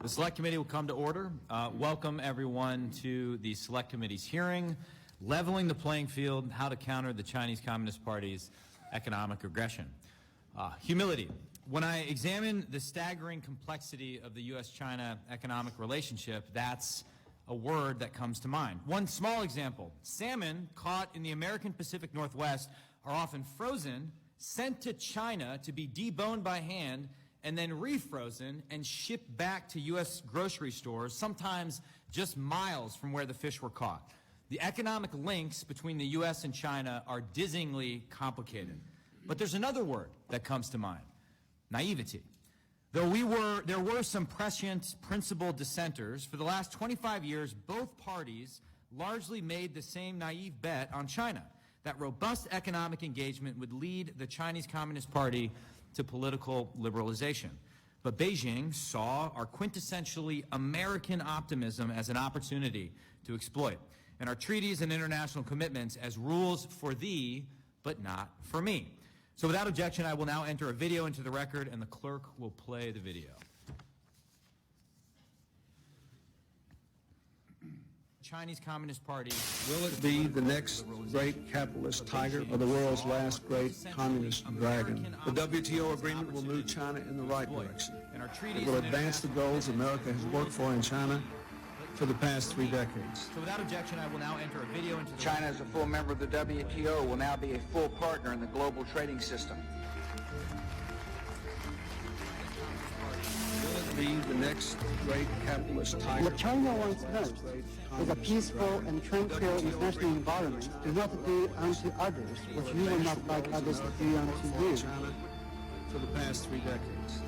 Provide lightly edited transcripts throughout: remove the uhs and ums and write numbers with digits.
The Select Committee will come to order. Welcome everyone to the Select Committee's hearing, Leveling the Playing Field, How to Counter the Chinese Communist Party's Economic Aggression. Humility. When I examine the staggering complexity of the U.S.-China economic relationship, that's a word that comes to mind. One small example, salmon caught in the American Pacific Northwest are often frozen, sent to China to be deboned by hand, and then refrozen and shipped back to U.S. grocery stores, sometimes just miles from where the fish were caught. The economic links between the U.S. and China are dizzyingly complicated. But there's another word that comes to mind, naivety. Though there were some prescient principled dissenters, for the last 25 years, both parties largely made the same naive bet on China, that robust economic engagement would lead the Chinese Communist Party to political liberalization. But Beijing saw our quintessentially American optimism as an opportunity to exploit, and our treaties and international commitments as rules for thee, but not for me. So without objection, I will now enter a video into the record, and the clerk will play the video. Chinese Communist Party. Will it be the next great capitalist tiger or the world's last great communist dragon? The WTO agreement will move China in the right direction. It will advance the goals America has worked for in China for the past 3 decades. So without objection, I will now enter a video into the China, as a full member of the WTO, will now be a full partner in the global trading system. Will it be the next great capitalist tiger? What China wants most is a peaceful and tranquil international environment. Do not do unto others what you will not like others to do unto you. China for the past 3 decades.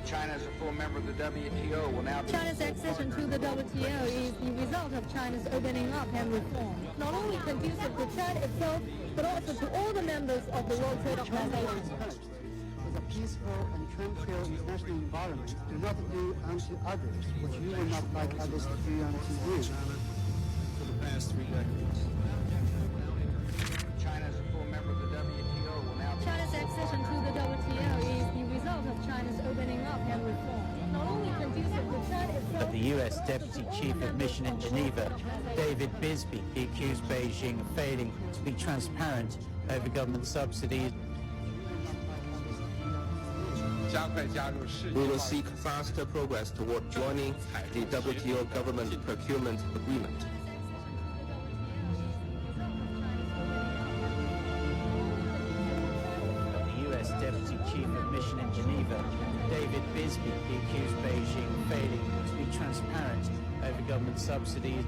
China, as a full member of the WTO, will now be... China's accession to the WTO is the result of China's opening up and reform, not only conducive to China itself, but also to all the members of the World Trade Organization. Is a peaceful and tranquil international environment. Do not do unto others what you will not like others to do unto you. China for the past 3 decades. China, as a full member of the WTO, will now be... China's accession to the WTO is the result of China's opening up and reform, not only conducive to China itself. But the U.S. Deputy Chief of Mission in Geneva, David Bisbee, he accused Beijing of failing to be transparent over government subsidies. We will seek faster progress toward joining the WTO government procurement agreement. The U.S. Deputy Chief of Mission in Geneva, David Bisbee, he accused Beijing of failing to be transparent over government subsidies.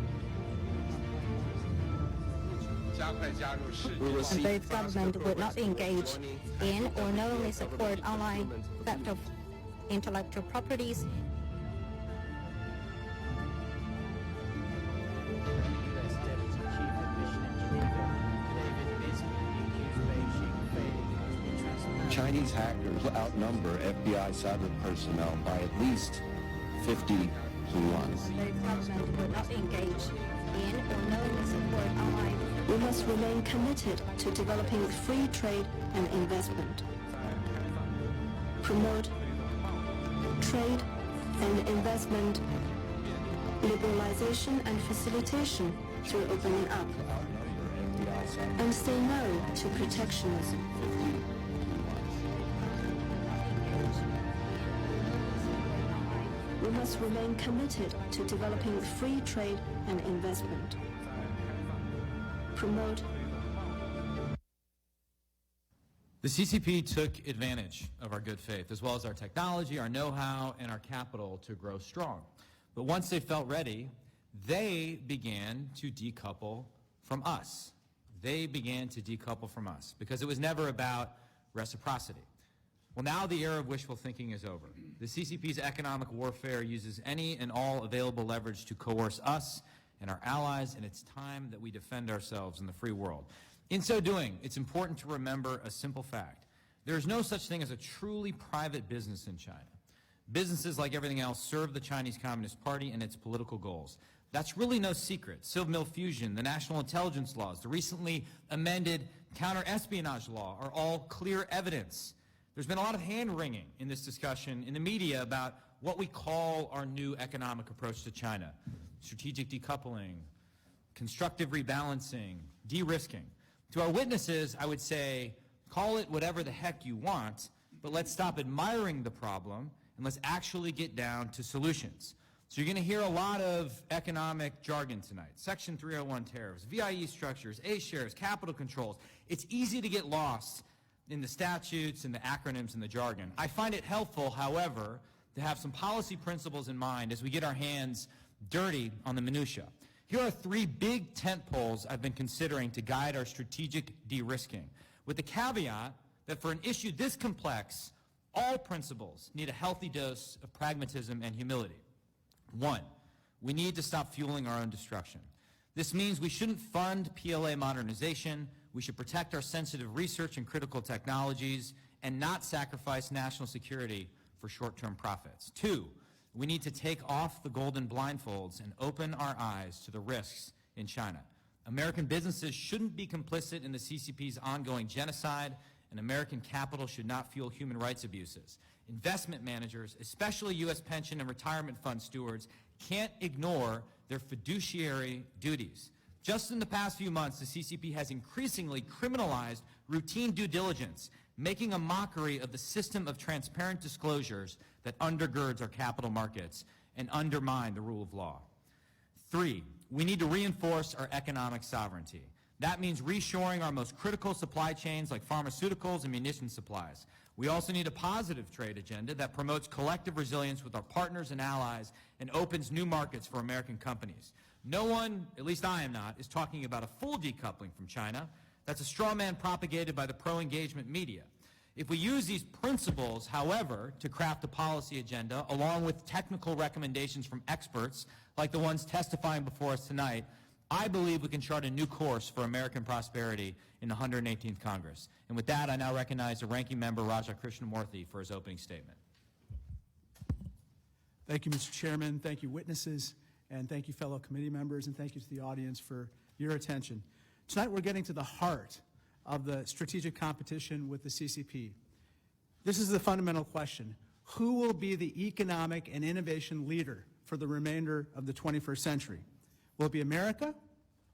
And both governments would not engage in or knowingly support online theft of intellectual properties. U.S. Deputy Chief of Mission in Geneva, David Bisbee, he accused Beijing of failing to be transparent. Chinese hackers outnumber FBI cyber personnel by at least 50 to 1. Both governments would not engage in or knowingly support online. We must remain committed to developing free trade and investment. Promote trade and investment, liberalization and facilitation through opening up, and say no to protectionism. We must remain committed to developing free trade and investment. Promote. The CCP took advantage of our good faith, as well as our technology, our know-how, and our capital to grow strong. But once they felt ready, they began to decouple from us. They began to decouple from us because it was never about reciprocity. Well, now the era of wishful thinking is over. The CCP's economic warfare uses any and all available leverage to coerce us and our allies, and it's time that we defend ourselves in the free world. In so doing, it's important to remember a simple fact. There is no such thing as a truly private business in China. Businesses, like everything else, serve the Chinese Communist Party and its political goals. That's really no secret. Civ-Mil fusion, the national intelligence laws, the recently amended counter-espionage law are all clear evidence. There's been a lot of hand-wringing in this discussion in the media about what we call our new economic approach to China: strategic decoupling, constructive rebalancing, de-risking. To our witnesses, I would say, call it whatever the heck you want, but let's stop admiring the problem and let's actually get down to solutions. So you're going to hear a lot of economic jargon tonight. Section 301 tariffs, VIE structures, A-shares, capital controls. It's easy to get lost in the statutes and the acronyms and the jargon. I find it helpful, however, to have some policy principles in mind as we get our hands dirty on the minutia. Here are 3 big tentpoles I've been considering to guide our strategic de-risking, with the caveat that for an issue this complex, all principles need a healthy dose of pragmatism and humility. 1, we need to stop fueling our own destruction. This means we shouldn't fund PLA modernization, we should protect our sensitive research and critical technologies, and not sacrifice national security for short-term profits. 2, we need to take off the golden blindfolds and open our eyes to the risks in China. American businesses shouldn't be complicit in the CCP's ongoing genocide, and American capital should not fuel human rights abuses. Investment managers, especially U.S. pension and retirement fund stewards, can't ignore their fiduciary duties. Just in the past few months, the CCP has increasingly criminalized routine due diligence, making a mockery of the system of transparent disclosures that undergirds our capital markets and undermine the rule of law. 3, we need to reinforce our economic sovereignty. That means reshoring our most critical supply chains like pharmaceuticals and munition supplies. We also need a positive trade agenda that promotes collective resilience with our partners and allies and opens new markets for American companies. No one, at least I am not, is talking about a full decoupling from China. That's a straw man propagated by the pro-engagement media. If we use these principles, however, to craft a policy agenda, along with technical recommendations from experts like the ones testifying before us tonight, I believe we can chart a new course for American prosperity in the 118th Congress. And with that, I now recognize the Ranking Member Raja Krishnamurthy for his opening statement. Thank you, Mr. Chairman. Thank you, witnesses, and thank you, fellow committee members, and thank you to the audience for your attention. Tonight, we're getting to the heart of the strategic competition with the CCP. This is the fundamental question: who will be the economic and innovation leader for the remainder of the 21st century? Will it be America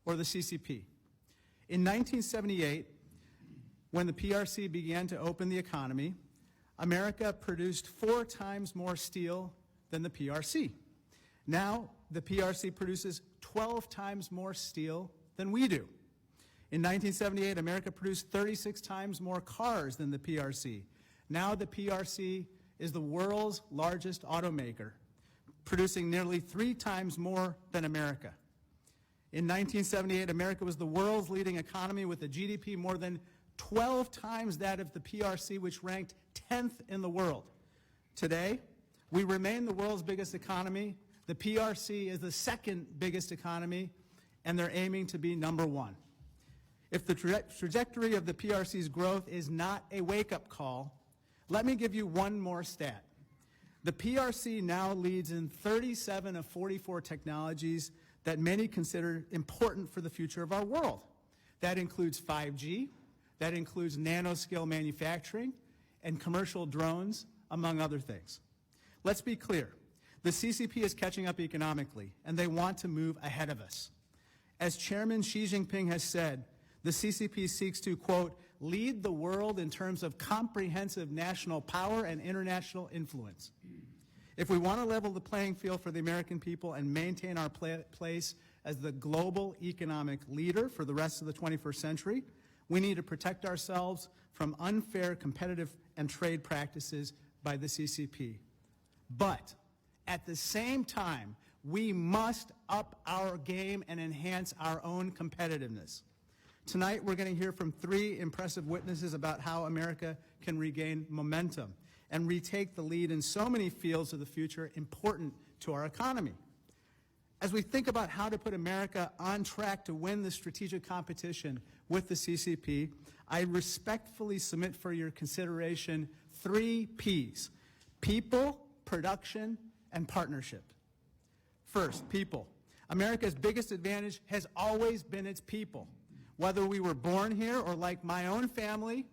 or the CCP? In 1978, when the PRC began to open the economy, America produced 4 times more steel than the PRC. Now, the PRC produces 12 times more steel than we do. In 1978, America produced 36 times more cars than the PRC. Now the PRC is the world's largest automaker, producing nearly 3 times more than America. In 1978, America was the world's leading economy with a GDP more than 12 times that of the PRC, which ranked 10th in the world. Today, we remain the world's biggest economy. The PRC is the 2nd biggest economy, and they're aiming to be number 1. If the trajectory of the PRC's growth is not a wake-up call, let me give you one more stat. The PRC now leads in 37 of 44 technologies that many consider important for the future of our world. That includes 5G, that includes nanoscale manufacturing, and commercial drones, among other things. Let's be clear. The CCP is catching up economically, and they want to move ahead of us. As Chairman Xi Jinping has said, the CCP seeks to, quote, lead the world in terms of comprehensive national power and international influence. If we want to level the playing field for the American people and maintain our place as the global economic leader for the rest of the 21st century, we need to protect ourselves from unfair competitive and trade practices by the CCP. But at the same time, we must up our game and enhance our own competitiveness. Tonight, we're going to hear from 3 impressive witnesses about how America can regain momentum and retake the lead in so many fields of the future important to our economy. As we think about how to put America on track to win the strategic competition with the CCP, I respectfully submit for your consideration 3 Ps: people, production, and partnership. First, people. America's biggest advantage has always been its people. Whether we were born here or, like my own family,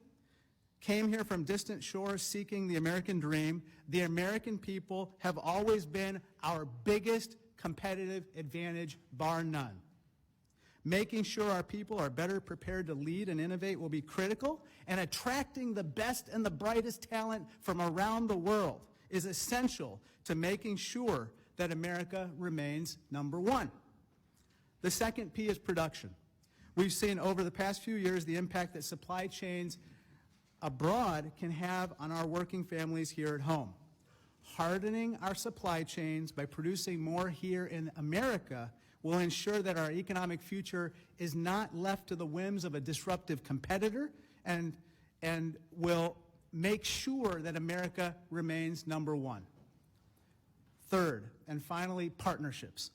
came here from distant shores seeking the American dream, the American people have always been our biggest competitive advantage, bar none. Making sure our people are better prepared to lead and innovate will be critical, and attracting the best and the brightest talent from around the world is essential to making sure that America remains number one. The second P is production. We've seen over the past few years the impact that supply chains abroad can have on our working families here at home. Hardening our supply chains by producing more here in America will ensure that our economic future is not left to the whims of a disruptive competitor, and will make sure that America remains number one. Third, and finally, partnerships.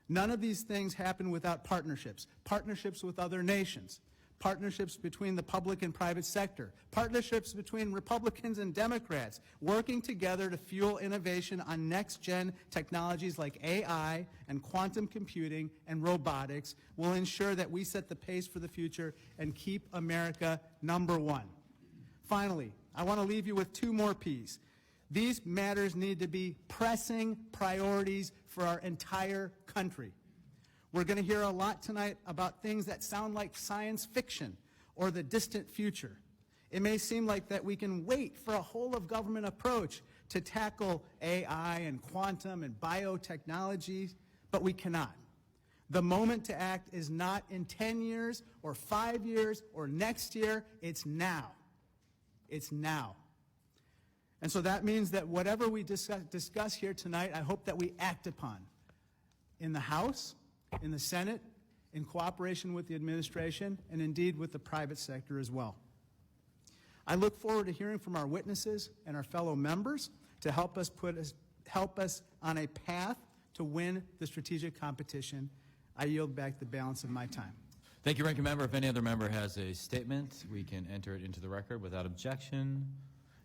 None of these things happen without partnerships. Partnerships with other nations, partnerships between the public and private sector, partnerships between Republicans and Democrats, working together to fuel innovation on next-gen technologies like AI and quantum computing and robotics will ensure that we set the pace for the future and keep America number one. Finally, I want to leave you with two more Ps. These matters need to be pressing priorities for our entire country. We're going to hear a lot tonight about things that sound like science fiction or the distant future. It may seem like that we can wait for a whole-of-government approach to tackle AI and quantum and biotechnology, but we cannot. The moment to act is not in 10 years or 5 years or next year. It's now. It's now. And so that means that whatever we discuss here tonight, I hope that we act upon in the House, in the Senate, in cooperation with the administration, and indeed with the private sector as well. I look forward to hearing from our witnesses and our fellow members to help us on a path to win the strategic competition. I yield back the balance of my time. Thank you, Ranking Member. If any other member has a statement, we can enter it into the record without objection.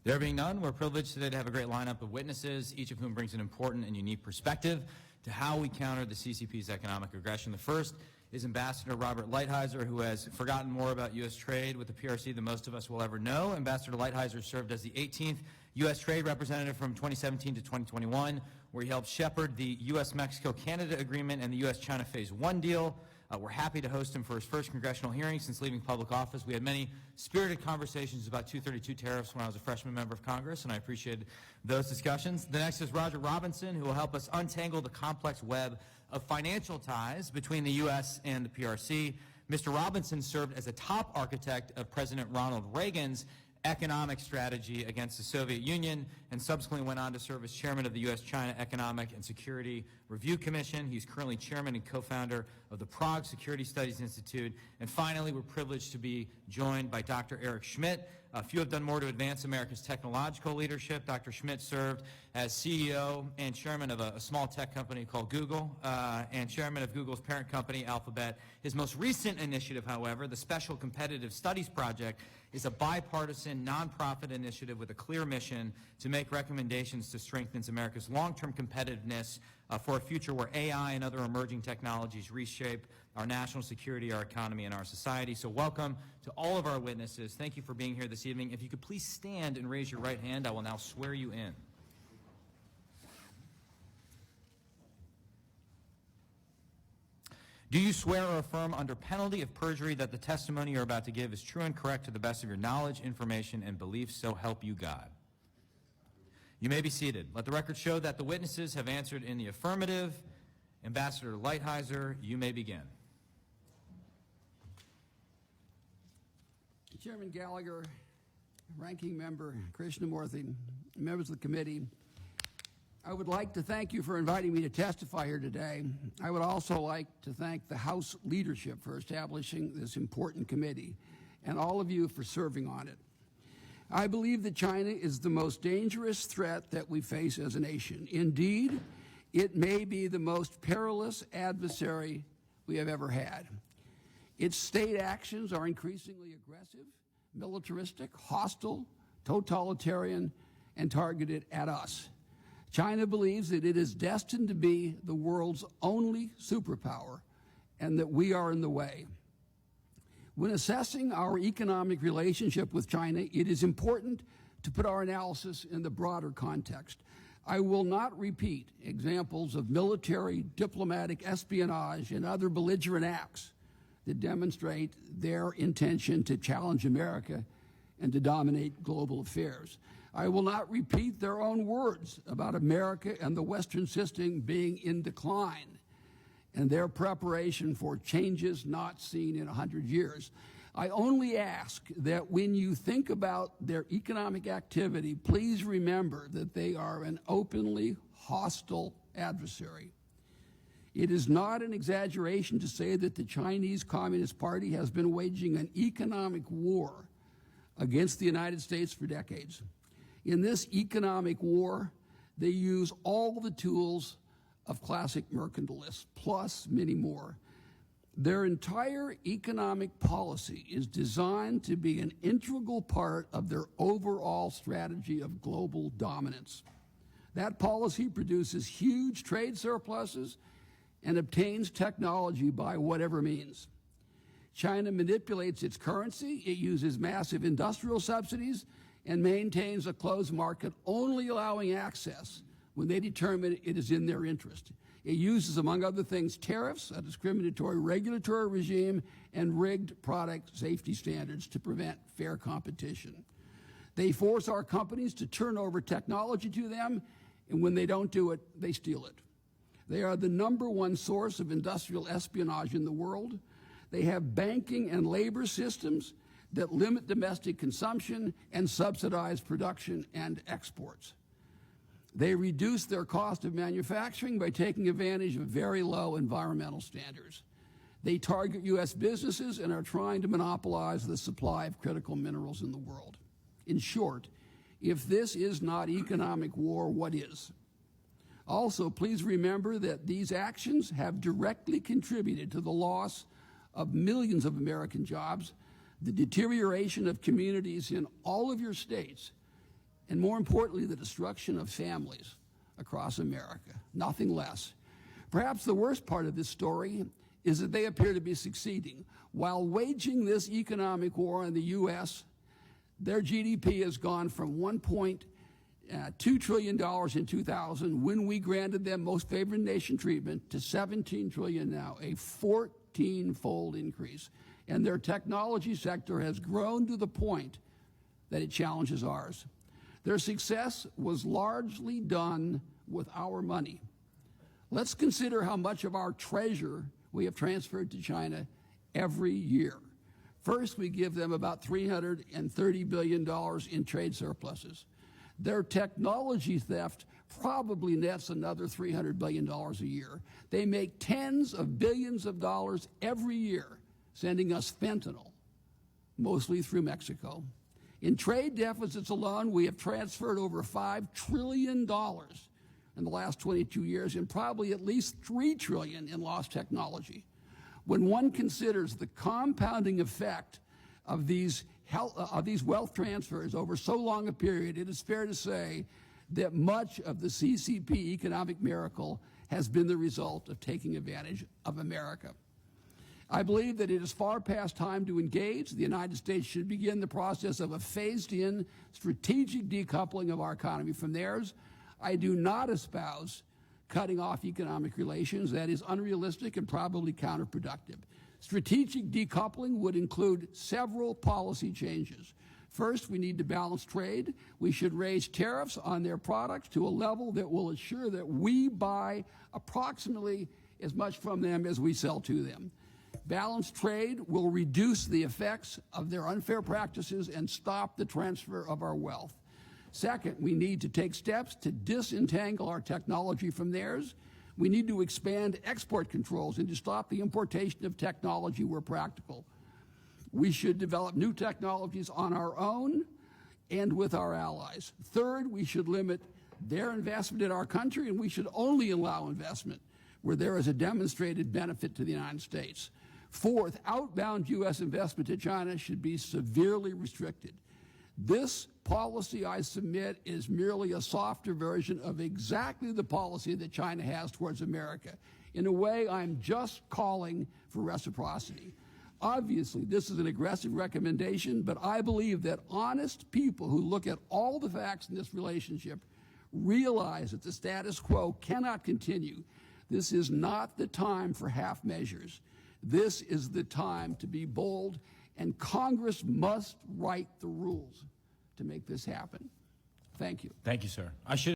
There being none, we're privileged today to have a great lineup of witnesses, each of whom brings an important and unique perspective to how we counter the CCP's economic aggression. The first is Ambassador Robert Lighthizer, who has forgotten more about U.S. trade with the PRC than most of us will ever know. Ambassador Lighthizer served as the 18th U.S. Trade Representative from 2017 to 2021, where he helped shepherd the U.S.-Mexico-Canada Agreement and the U.S.-China Phase 1 deal. We're happy to host him for his first congressional hearing since leaving public office. We had many spirited conversations about 232 tariffs when I was a freshman member of Congress, and I appreciated those discussions. The next is Roger Robinson, who will help us untangle the complex web of financial ties between the U.S. and the PRC. Mr. Robinson served as a top architect of President Ronald Reagan's economic strategy against the Soviet Union, and subsequently went on to serve as chairman of the U.S.-China Economic and Security Review Commission. He's currently chairman and co-founder of the Prague Security Studies Institute. And finally, we're privileged to be joined by Dr. Eric Schmidt. Few have done more to advance America's technological leadership. Dr. Schmidt served as CEO and chairman of a small tech company called Google, and chairman of Google's parent company, Alphabet. His most recent initiative, however, the Special Competitive Studies Project, is a bipartisan, nonprofit initiative with a clear mission to make recommendations to strengthen America's long-term competitiveness for a future where AI and other emerging technologies reshape our national security, our economy, and our society. So welcome to all of our witnesses. Thank you for being here this evening. If you could please stand and raise your right hand, I will now swear you in. Do you swear or affirm under penalty of perjury that the testimony you're about to give is true and correct to the best of your knowledge, information, and belief, so help you God? You may be seated. Let the record show that the witnesses have answered in the affirmative. Ambassador Lighthizer, you may begin. Chairman Gallagher, Ranking Member Krishnamurthy, members of the committee, I would like to thank you for inviting me to testify here today. I would also like to thank the House leadership for establishing this important committee and all of you for serving on it. I believe that China is the most dangerous threat that we face as a nation. Indeed, it may be the most perilous adversary we have ever had. Its state actions are increasingly aggressive, militaristic, hostile, totalitarian, and targeted at us. China believes that it is destined to be the world's only superpower and that we are in the way. When assessing our economic relationship with China, it is important to put our analysis in the broader context. I will not repeat examples of military, diplomatic, espionage, and other belligerent acts that demonstrate their intention to challenge America and to dominate global affairs. I will not repeat their own words about America and the Western system being in decline and their preparation for changes not seen in 100 years. I only ask that when you think about their economic activity, please remember that they are an openly hostile adversary. It is not an exaggeration to say that the Chinese Communist Party has been waging an economic war against the United States for decades. In this economic war, they use all the tools of classic mercantilists, plus many more. Their entire economic policy is designed to be an integral part of their overall strategy of global dominance. That policy produces huge trade surpluses and obtains technology by whatever means. China manipulates its currency, it uses massive industrial subsidies, and maintains a closed market, only allowing access when they determine it is in their interest. It uses, among other things, tariffs, a discriminatory regulatory regime, and rigged product safety standards to prevent fair competition. They force our companies to turn over technology to them, and when they don't do it, they steal it. They are the #1 source of industrial espionage in the world. They have banking and labor systems that limit domestic consumption and subsidize production and exports. They reduce their cost of manufacturing by taking advantage of very low environmental standards. They target U.S. businesses and are trying to monopolize the supply of critical minerals in the world. In short, if this is not economic war, what is? Also, please remember that these actions have directly contributed to the loss of millions of American jobs, the deterioration of communities in all of your states, and more importantly, the destruction of families across America. Nothing less. Perhaps the worst part of this story is that they appear to be succeeding. While waging this economic war in the U.S., their GDP has gone from $1.2 trillion in 2000, when we granted them most favored nation treatment, to $17 trillion now, a 14-fold increase. And their technology sector has grown to the point that it challenges ours. Their success was largely done with our money. Let's consider how much of our treasure we have transferred to China every year. First, we give them about $330 billion in trade surpluses. Their technology theft probably nets another $300 billion a year. They make tens of billions of dollars every year sending us fentanyl, mostly through Mexico. In trade deficits alone, we have transferred over $5 trillion in the last 22 years and probably at least $3 trillion in lost technology. When one considers the compounding effect of these wealth transfers over so long a period, it is fair to say that much of the CCP economic miracle has been the result of taking advantage of America. I believe that it is far past time to engage. The United States should begin the process of a phased-in strategic decoupling of our economy from theirs. I do not espouse cutting off economic relations. That is unrealistic and probably counterproductive. Strategic decoupling would include several policy changes. First, we need to balance trade. We should raise tariffs on their products to a level that will ensure that we buy approximately as much from them as we sell to them. Balanced trade will reduce the effects of their unfair practices and stop the transfer of our wealth. Second, we need to take steps to disentangle our technology from theirs. We need to expand export controls and to stop the importation of technology where practical. We should develop new technologies on our own and with our allies. Third, we should limit their investment in our country, and we should only allow investment where there is a demonstrated benefit to the United States. Fourth, outbound U.S. investment to China should be severely restricted. This policy, I submit, is merely a softer version of exactly the policy that China has towards America. In a way, I'm just calling for reciprocity. Obviously, this is an aggressive recommendation, but I believe that honest people who look at all the facts in this relationship realize that the status quo cannot continue. This is not the time for half measures. This is the time to be bold, and Congress must write the rules to make this happen. Thank you. Thank you, sir. I should